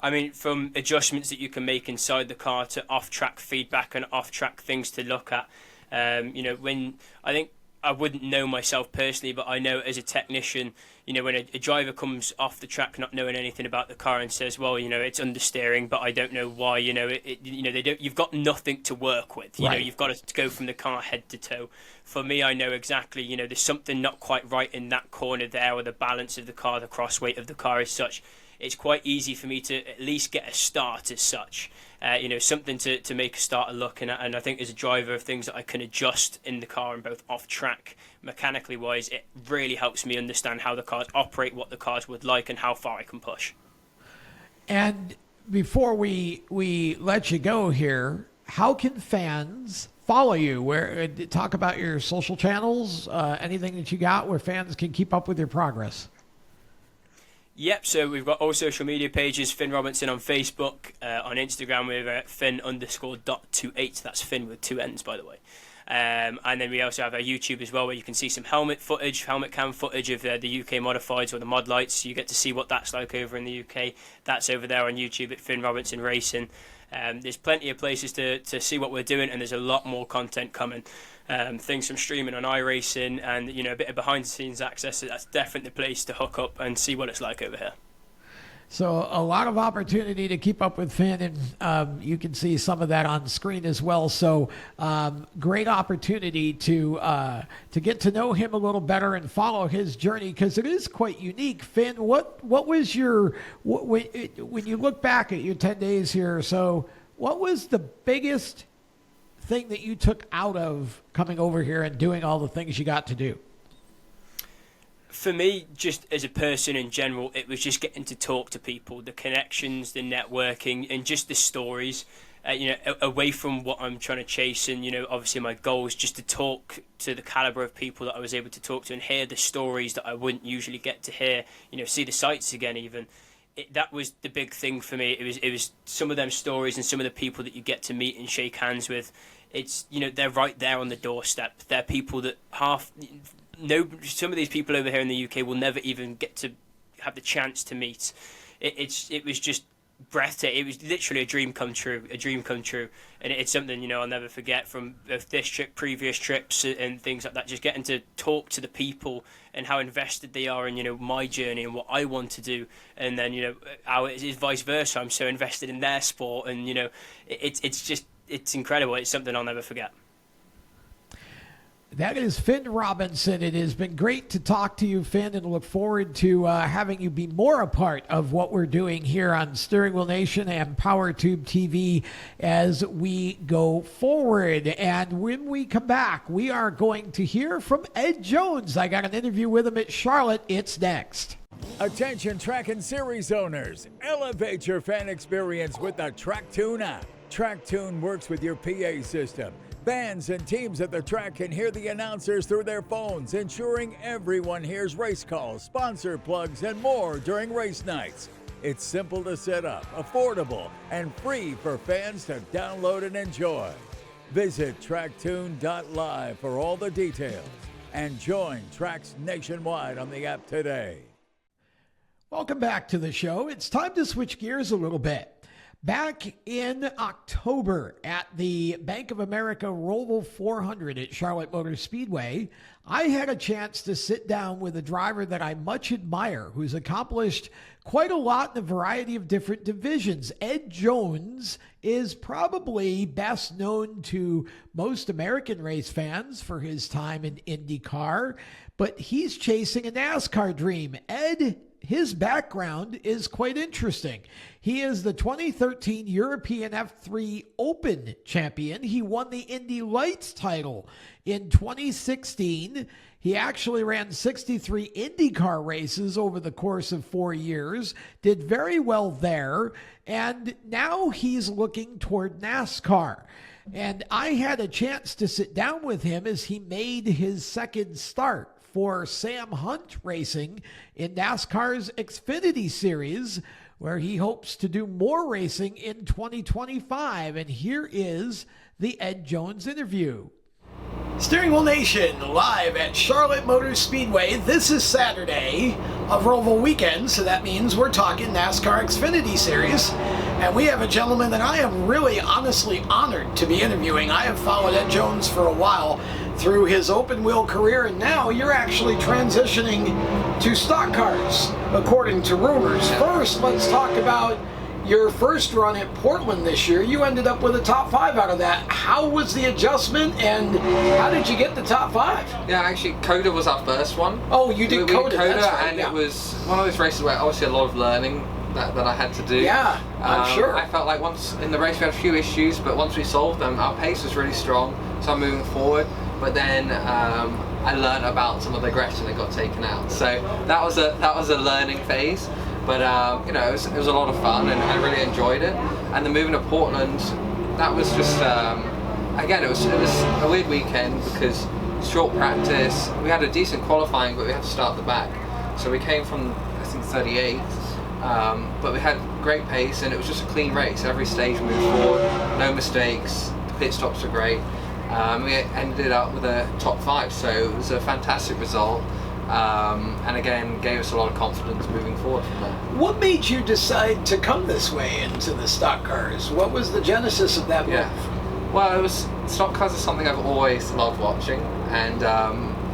I mean, from adjustments that you can make inside the car to off-track feedback and off-track things to look at. When I think I wouldn't know myself personally, but I know as a technician, when a driver comes off the track not knowing anything about the car and says, well, it's understeering, but I don't know why, you've got nothing to work with. Right. You've got to go from the car head to toe. For me, I know exactly, there's something not quite right in that corner there, or the balance of the car, the cross weight of the car is such. It's quite easy for me to at least get a start as such, something to make a starter look. And I think as a driver of things that I can adjust in the car and both off track, mechanically wise, it really helps me understand how the cars operate, what the cars would like, and how far I can push. And before we let you go here, how can fans follow you? Talk about your social channels, anything that you got where fans can keep up with your progress. Yep, so we've got all social media pages. Finn Robinson on Facebook, on Instagram we're Finn_.28. That's Finn with 2 N's, by the way. And then we also have our YouTube as well, where you can see some helmet cam footage of the UK modifieds or the mod lights. You get to see what that's like over in the UK. That's over there on YouTube at Finn Robinson Racing. There's plenty of places to see what we're doing, and there's a lot more content coming. Things from streaming on iRacing and a bit of behind the scenes access. So that's definitely the place to hook up and see what it's like over here. So a lot of opportunity to keep up with Finn, and you can see some of that on screen as well. So great opportunity to get to know him a little better and follow his journey, because it is quite unique. Finn, what was when you look back at your 10 days here or so, what was the biggest thing that you took out of coming over here and doing all the things you got to do? For me, just as a person in general, it was just getting to talk to people, the connections, the networking, and just the stories. Away from what I'm trying to chase, and obviously my goal is just to talk to the caliber of people that I was able to talk to and hear the stories that I wouldn't usually get to hear. See the sights again. Even that was the big thing for me. It was some of them stories and some of the people that you get to meet and shake hands with. It's they're right there on the doorstep. They're people that some of these people over here in the UK will never even get to have the chance to meet. It was just breathtaking. It was literally a dream come true, and it's something I'll never forget from both this trip, previous trips, and things like that. Just getting to talk to the people and how invested they are in my journey and what I want to do, and then how it is vice versa. I'm so invested in their sport, and it's incredible. It's something I'll never forget. That is Finn Robinson. It has been great to talk to you, Finn, and look forward to having you be more a part of what we're doing here on Steering Wheel Nation and PowerTube TV as we go forward. And when we come back, we are going to hear from Ed Jones. I got an interview with him at Charlotte. It's next. Attention track and series owners, elevate your fan experience with the TrackTune app. TrackTune works with your PA system. Fans and teams at the track can hear the announcers through their phones, ensuring everyone hears race calls, sponsor plugs, and more during race nights. It's simple to set up, affordable, and free for fans to download and enjoy. Visit tracktune.live for all the details and join tracks nationwide on the app today. Welcome back to the show. It's time to switch gears a little bit. Back in October at the Bank of America Roval 400 at Charlotte Motor Speedway, I had a chance to sit down with a driver that I much admire, who's accomplished quite a lot in a variety of different divisions. Ed Jones is probably best known to most American race fans for his time in IndyCar, but he's chasing a NASCAR dream. Ed, his background is quite interesting. He is the 2013 European F3 Open champion. He won the Indy Lights title in 2016. He actually ran 63 IndyCar races over the course of 4 years, did very well there, and now he's looking toward NASCAR. And I had a chance to sit down with him as he made his second start for Sam Hunt Racing in NASCAR's Xfinity Series, where he hopes to do more racing in 2025. And here is the Ed Jones interview. Steering Wheel Nation, live at Charlotte Motor Speedway. This is Saturday of Roval weekend, so that means we're talking NASCAR Xfinity Series. And we have a gentleman that I am really honestly honored to be interviewing. I have followed Ed Jones for a while through his open wheel career, and now you're actually transitioning to stock cars, according to rumors. First, let's talk about your first run at Portland this year. You ended up with a top 5 out of that. How was the adjustment, and how did you get the top 5? Yeah, actually, Coda was our first one. Oh, you did Coda, that's right, and it was one of those races where obviously a lot of learning that I had to do. Yeah, I'm sure. I felt like once in the race we had a few issues, but once we solved them, our pace was really strong, so I'm moving forward. But then I learned about some of the aggression that got taken out. So that was a learning phase. But it was a lot of fun, and I really enjoyed it. And then moving to Portland, that was just again, it was a weird weekend because short practice. We had a decent qualifying, but we had to start the back. So we came from I think 38th, but we had great pace, and it was just a clean race. Every stage moved forward, no mistakes. The pit stops were great. We ended up with a top 5, so it was a fantastic result. And again, gave us a lot of confidence moving forward from there. What made you decide to come this way into the stock cars? What was the genesis of that move? Yeah. Well, stock cars is something I've always loved watching, and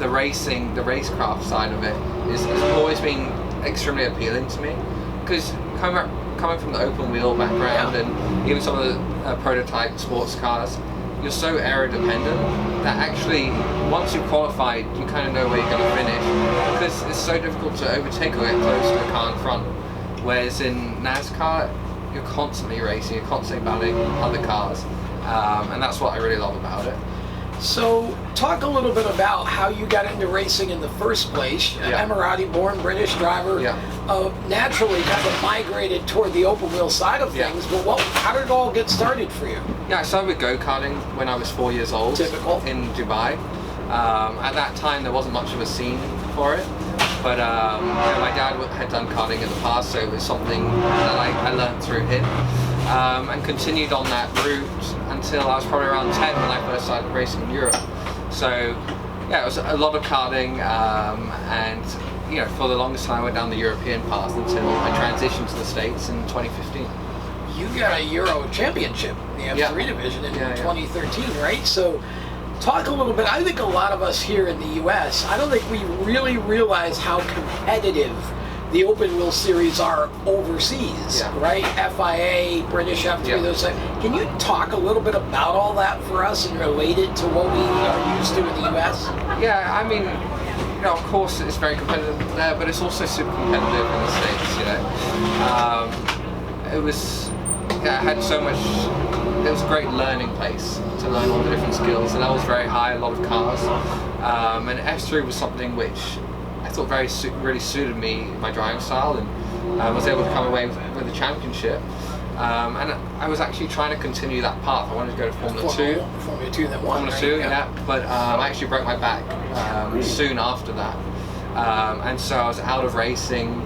the racecraft side of it has always been extremely appealing to me. Because coming from the open wheel background, and even some of the prototype sports cars, you're so aero dependent that actually once you've qualified you kind of know where you're going to finish, because it's so difficult to overtake or get close to the car in front, whereas in NASCAR you're constantly racing, you're constantly battling other cars, and that's what I really love about it. So, talk a little bit about how you got into racing in the first place. Yeah. Emirati-born British driver, Yeah. Naturally kind of migrated toward the open wheel side of Yeah. things. But how did it all get started for you? Yeah, I started with go-karting when I was 4 years old. Typical. In Dubai. At that time, there wasn't much of a scene for it. But my dad had done karting in the past, so it was something that I learned through him. And continued on that route until I was probably around 10 when I first started racing in Europe. So yeah, it was a lot of karting, and for the longest time I went down the European path until I transitioned to the States in 2015. You got a Euro championship in the F3 division in 2013, right? So talk a little bit. I think a lot of us here in the US, I don't think we really realize how competitive the open wheel series are overseas, right? FIA, British F3, those things. Can you talk a little bit about all that for us and relate it to what we are used to in the US? Yeah, I mean, of course it's very competitive there, but it's also super competitive in the States, I had so much, it was a great learning place to learn all the different skills. The level was very high, a lot of cars. And F3 was something which I thought really suited me, my driving style, and I was able to come away with the championship. And I was actually trying to continue that path. I wanted to go to Formula 2. Formula 2 that won, Formula 2, yeah. But I actually broke my back soon after that. And so I was out of racing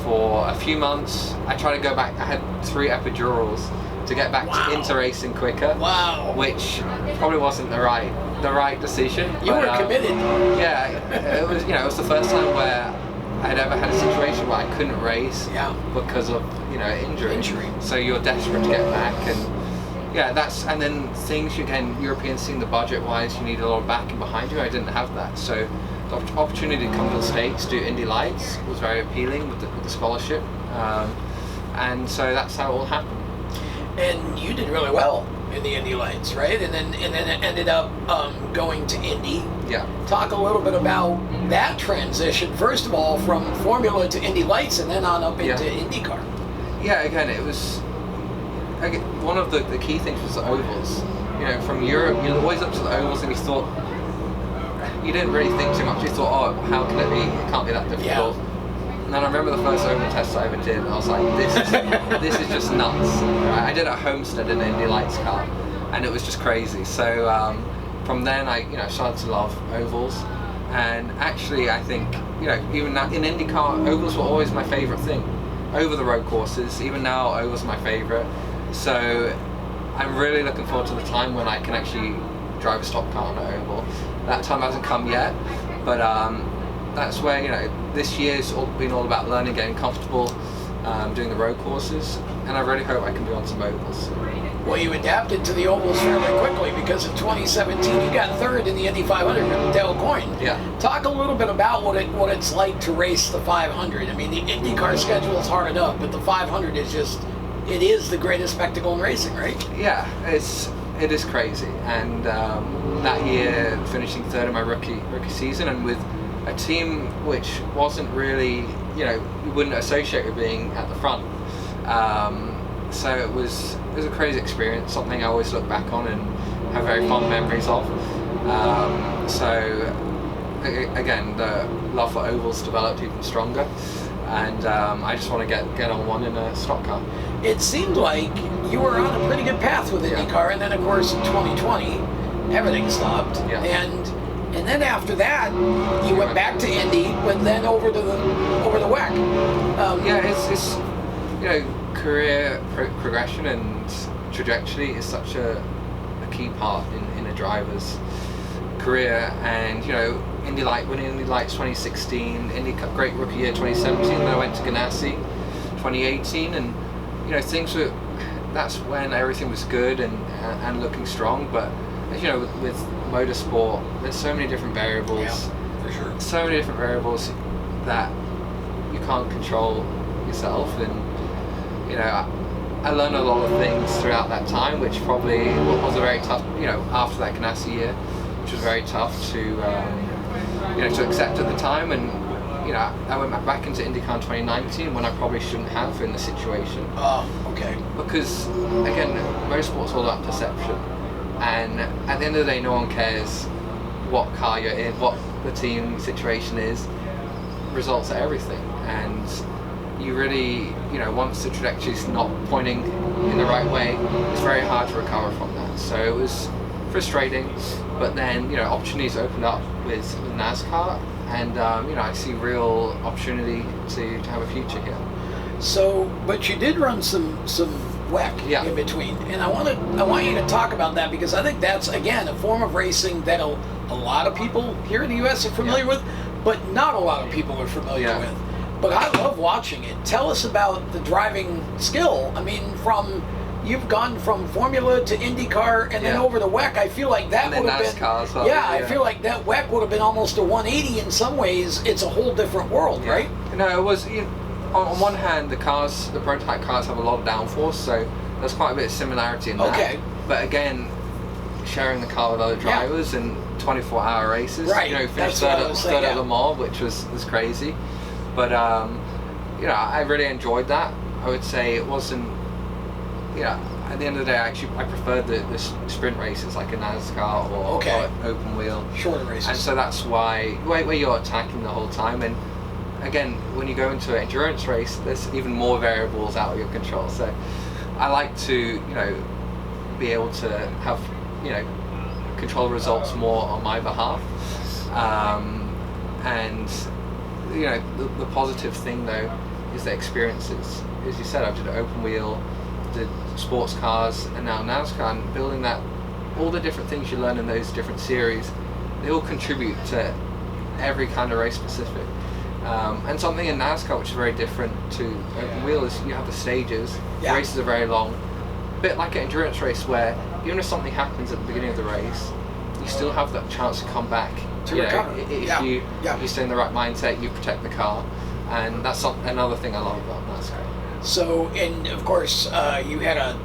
for a few months. I tried to go back. I had 3 epidurals to get back into racing quicker. Wow. Which probably wasn't the right decision. You were committed. Yeah, it was. It was the first time where I had ever had a situation where I couldn't race because of injury. So you're desperate to get back, and and then things again. Europeans seeing the budget wise, you need a lot of backing behind you. I didn't have that, so the opportunity to come to the States, do Indy Lights was very appealing with the scholarship, and so that's how it all happened. And you did really well in the Indy Lights, right? And then it ended up going to Indy. Yeah. Talk a little bit about that transition, first of all, from Formula to Indy Lights, and then on up into IndyCar. Yeah, again, it was one of the key things was the ovals. From Europe, you always looked at the ovals and you didn't really think too much. You thought, oh, how can it be? It can't be that difficult. And then I remember the first oval test I ever did, and I was like, this is just nuts. Right? I did it at Homestead in an Indy Lights car, and it was just crazy. So from then I started to love ovals, and actually I think even now in IndyCar, ovals were always my favourite thing over the road courses. Even now, ovals are my favourite. So I'm really looking forward to the time when I can actually drive a stock car on an oval. That time hasn't come yet, but that's where this year's been all about learning, getting comfortable, doing the road courses, and I really hope I can be on some ovals. Well, you adapted to the ovals fairly quickly, because in 2017 you got third in the Indy 500 with Dale Coyne. Yeah. Talk a little bit about what it's like to race the 500. I mean, the IndyCar schedule is hard enough, but the 500 it is the greatest spectacle in racing, right? Yeah, it is crazy, and that year finishing third in my rookie season, and with a team which wasn't really, you wouldn't associate with being at the front. So it was a crazy experience, something I always look back on and have very fond memories of. So again, the love for ovals developed even stronger, and I just want to get on one in a stock car. It seemed like you were on a pretty good path with IndyCar, and then of course in 2020 everything stopped, and then after that you went back to Indy, but then over the WEC. It's career progression and trajectory is such a key part in a driver's career, and winning Indy Lights 2016, great rookie year 2017, then I went to Ganassi 2018, and that's when everything was good and looking strong. But as you know, with motorsport, there's so many different variables. Yeah, for sure. So many different variables that you can't control yourself, and I learned a lot of things throughout that time, which probably was a very tough. After that Ganassi year, which was very tough to accept at the time, and I went back into IndyCar in 2019 when I probably shouldn't have in the situation. Oh, okay. Because again, motorsport's all about perception, And at the end of the day, no one cares what car you're in, what the team situation is. Results are everything. And you really, once the trajectory is not pointing in the right way, it's very hard to recover from that. So it was frustrating, but then, opportunities opened up with NASCAR, and, I see real opportunity to have a future here. So, but you did run some WEC in between, and I want you to talk about that, because I think that's, again, a form of racing that a lot of people here in the U.S. are familiar with, but not a lot of people are familiar with. But I love watching it. Tell us about the driving skill. I mean, you've gone from Formula to IndyCar and then over to WEC. I feel like that would have been as well, I feel like that WEC would have been almost a 180 in some ways. It's a whole different world, right? No, it was. On one hand, the prototype cars have a lot of downforce, so there's quite a bit of similarity in that. Okay. But again, sharing the car with other drivers and 24-hour races. Right. Finished third at Le Mans, which was crazy. But I really enjoyed that. I would say it wasn't. At the end of the day, I preferred the sprint races like a NASCAR or open wheel. Shorter races. And so that's why where you're attacking the whole time. And again, when you go into an endurance race, there's even more variables out of your control. So I like to, be able to have, control results more on my behalf. And the positive thing though is the experiences. As you said, I did open wheel, did sports cars, and now NASCAR, and building that, all the different things you learn in those different series, they all contribute to every kind of race specific. And something in NASCAR which is very different to open wheel is you have the stages. The races are very long, a bit like an endurance race where even if something happens at the beginning of the race, you still have that chance to come back. To recover. If you stay in the right mindset, you protect the car, and that's another thing I love about NASCAR. So, and of course, you had a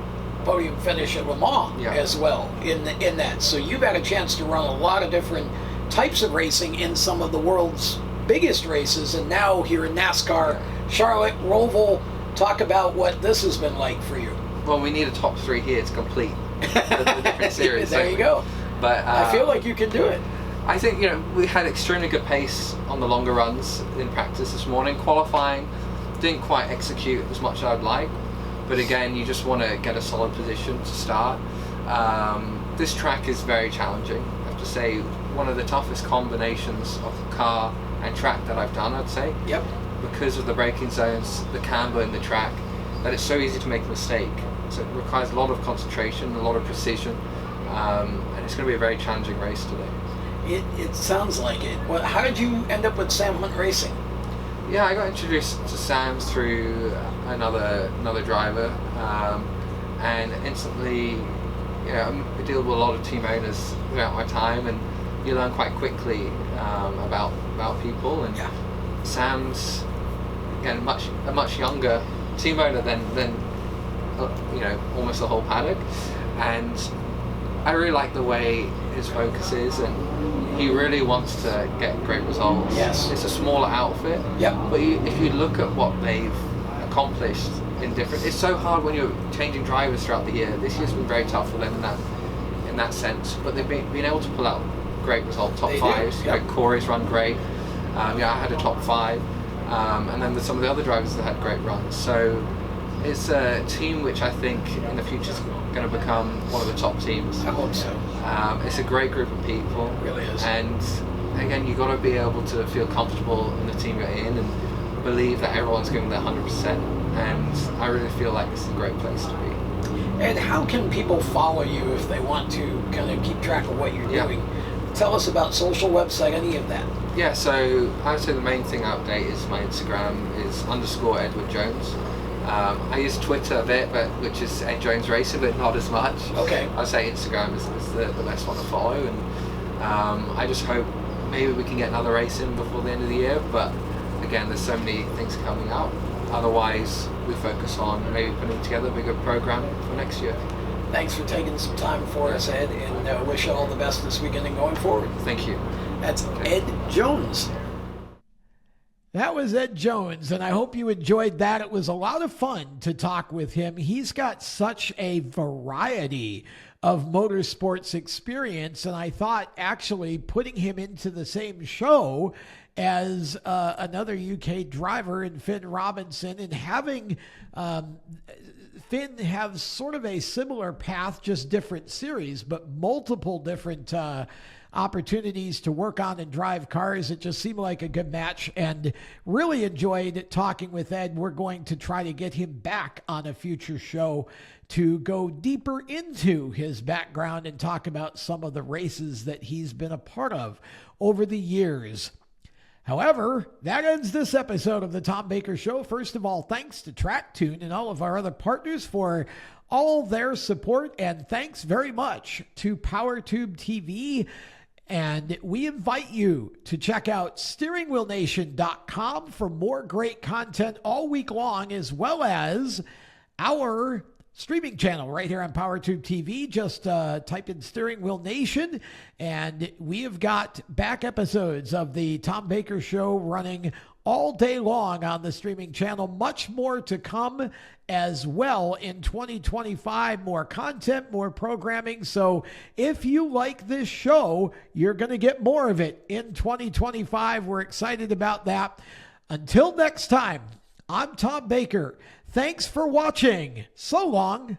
podium finish at Le Mans as well in that. So you've had a chance to run a lot of different types of racing in some of the world's biggest races, and now here in NASCAR, Charlotte, Roval. Talk about what this has been like for you. Well, we need a top three here to complete the different series. There you go. But I feel like you can do it. I think we had extremely good pace on the longer runs in practice this morning. Qualifying didn't quite execute as much as I'd like, but again, you just want to get a solid position to start. This track is very challenging. I have to say, one of the toughest combinations of car and track that I've done, I'd say. Yep. Because of the braking zones, the camber in the track, that it's so easy to make a mistake. So it requires a lot of concentration, a lot of precision, and it's going to be a very challenging race today. It sounds like it. Well, how did you end up with Sam Hunt Racing? Yeah, I got introduced to Sam's through another driver, and instantly, I deal with a lot of team owners throughout my time, and you learn quite quickly about people. And Sam's again a much younger team owner than almost the whole paddock, and I really like the way his focus is, and he really wants to get great results. Yes. It's a smaller outfit. Yep. But if you look at what they've accomplished in different, it's so hard when you're changing drivers throughout the year. This year's been very tough for them in that sense. But they've been able to pull out great results, top fives. Yep. Corey's run great. I had a top 5, and then there's some of the other drivers that had great runs. So it's a team which I think in the future is going to become one of the top teams. I hope so. It's a great group of people. It really is. And again, you've got to be able to feel comfortable in the team you're in and believe that everyone's giving their 100%. And I really feel like this is a great place to be. And how can people follow you if they want to kind of keep track of what you're doing? Tell us about social, website, any of that. Yeah, so I would say the main thing I update is my Instagram is _Edward Jones. I use Twitter a bit, which is Ed Jones Racer, but not as much. Okay. I'd say Instagram is the best one to follow, and I just hope maybe we can get another race in before the end of the year, but again, there's so many things coming up. Otherwise, we focus on maybe putting together a bigger program for next year. Thanks for taking some time for us, Ed, and wish you all the best this weekend and going forward. Thank you. That's Ed Jones. That was Ed Jones, and I hope you enjoyed that. It was a lot of fun to talk with him. He's got such a variety of motorsports experience. And I thought actually putting him into the same show as another UK driver in Finn Robinson, and having Finn have sort of a similar path, just different series, but multiple different opportunities to work on and drive cars. It just seemed like a good match, and really enjoyed talking with Ed. We're going to try to get him back on a future show to go deeper into his background and talk about some of the races that he's been a part of over the years. However, that ends this episode of the Tom Baker Show. First of all, thanks to TrackTune and all of our other partners for all their support, and thanks very much to PowerTube TV. And we invite you to check out steeringwheelnation.com for more great content all week long, as well as our streaming channel right here on PowerTube TV. Just type in Steering Wheel Nation, and we have got back episodes of the Tom Baker Show running all day long on the streaming channel. Much more to come as well in 2025. More content, more programming. So if you like this show, you're going to get more of it in 2025. We're excited about that. Until next time, I'm Tom Baker. Thanks for watching. So long.